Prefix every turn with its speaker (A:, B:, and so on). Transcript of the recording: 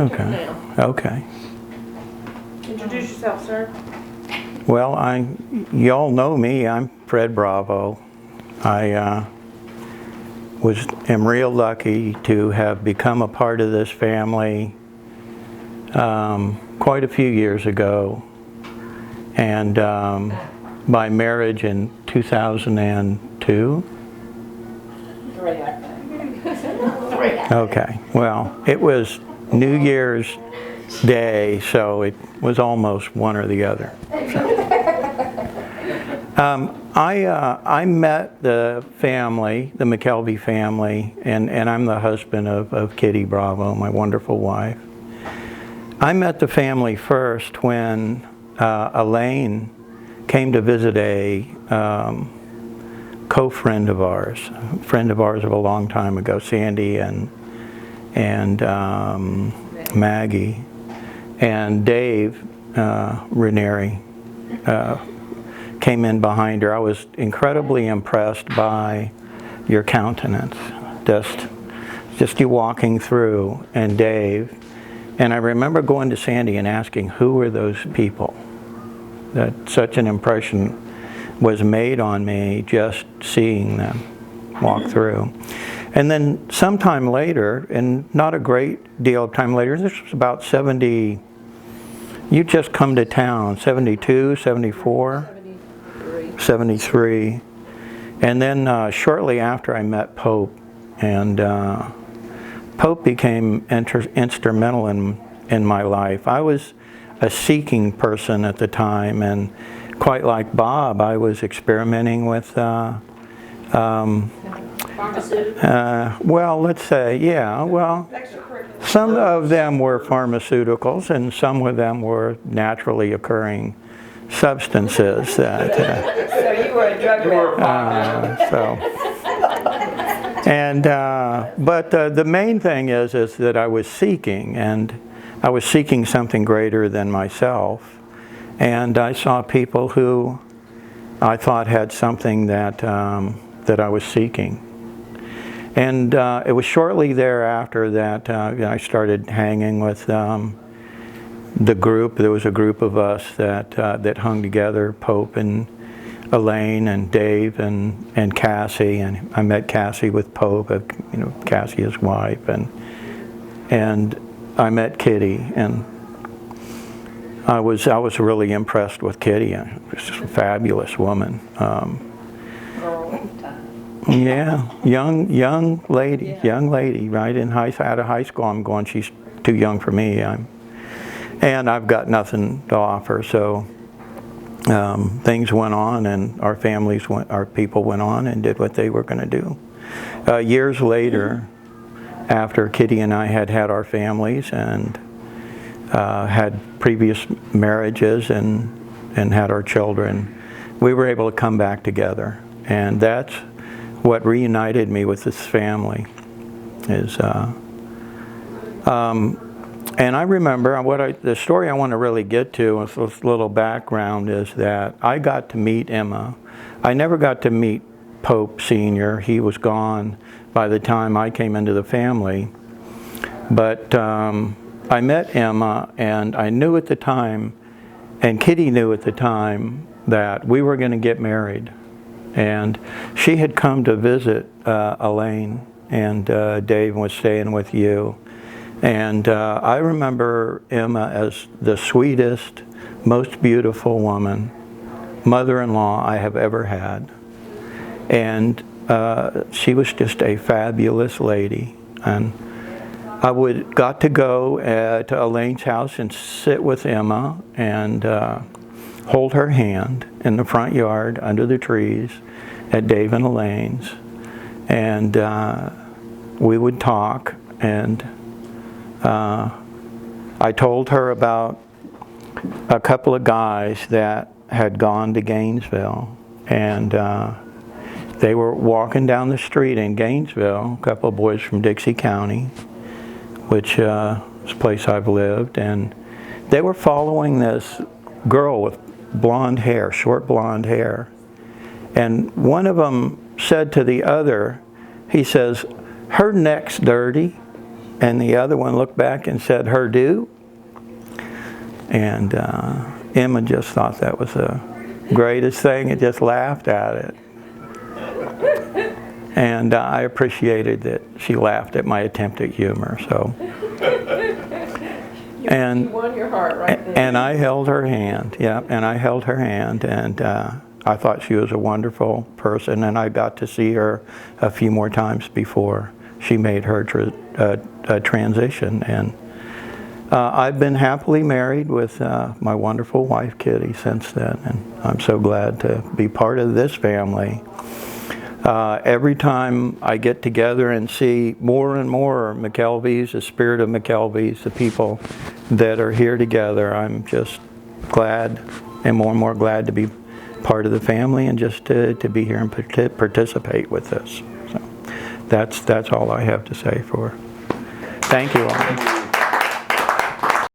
A: Okay. Okay.
B: Introduce yourself, sir.
A: Well, y'all know me. I'm Fred Bravo. I am real lucky to have become a part of this family quite a few years ago, and by marriage in 2002. Okay. Well, it was New Year's Day, so it was almost one or the other. I met the family, the McKelvey family, and I'm the husband of Kitty Bravo, my wonderful wife. I met the family first when Elaine came to visit a co-friend of ours, a friend of ours of a long time ago, Sandy and Maggie, and Dave Ranieri came in behind her. I was incredibly impressed by your countenance, just you walking through, and Dave. And I remember going to Sandy and asking, who were those people? That such an impression was made on me just seeing them walk through. And then sometime later, and not a great deal of time later, this was about 70, you just come to town, 72, 74? 73. And then shortly after I met Pope, and Pope became instrumental in my life. I was a seeking person at the time, and quite like Bob, I was experimenting with well, let's say, yeah, well, some of them were pharmaceuticals and some of them were naturally occurring substances that
B: So you were a drug
A: but the main thing is that I was seeking, and I was seeking something greater than myself, and I saw people who I thought had something that I was seeking. And it was shortly thereafter that I started hanging with the group. There was a group of us that hung together, Pope and Elaine and Dave and Cassie, and I met Cassie with Pope, Cassie, his wife, and I met Kitty, and I was really impressed with Kitty. She was a fabulous woman. Yeah, young lady, right out of high school. I'm going, she's too young for me. And I've got nothing to offer. So things went on, and our people went on and did what they were going to do. Years later, after Kitty and I had our families and had previous marriages and had our children, we were able to come back together, and that's what reunited me with this family. And I remember the story I want to really get to with this little background is that I got to meet Emma. I never got to meet Pope Sr. He was gone by the time I came into the family. But I met Emma, and I knew at the time, and Kitty knew at the time, that we were going to get married. And she had come to visit Elaine, and Dave was staying with you. And I remember Emma as the sweetest, most beautiful woman, mother-in-law I have ever had. And she was just a fabulous lady. And I got to go to Elaine's house and sit with Emma and hold her hand in the front yard under the trees at Dave and Elaine's. And we would talk, and I told her about a couple of guys that had gone to Gainesville, and they were walking down the street in Gainesville, a couple of boys from Dixie County, which is a place I've lived, and they were following this girl with blonde hair, short blonde hair. And one of them said to the other, he says, "Her neck's dirty." And the other one looked back and said, "Her do?" And Emma just thought that was the greatest thing and just laughed at it. And I appreciated that she laughed at my attempt at humor. So,
B: You won your heart right there.
A: and I held her hand, yeah, and I held her hand, and I thought she was a wonderful person, and I got to see her a few more times before she made her transition. And I've been happily married with my wonderful wife, Kitty, since then, and I'm so glad to be part of this family. Every time I get together and see more and more McKelveys, the spirit of McKelveys, the people that are here together, I'm just glad and more glad to be part of the family and just to be here and participate with this. So that's all I have to say for. Thank you all.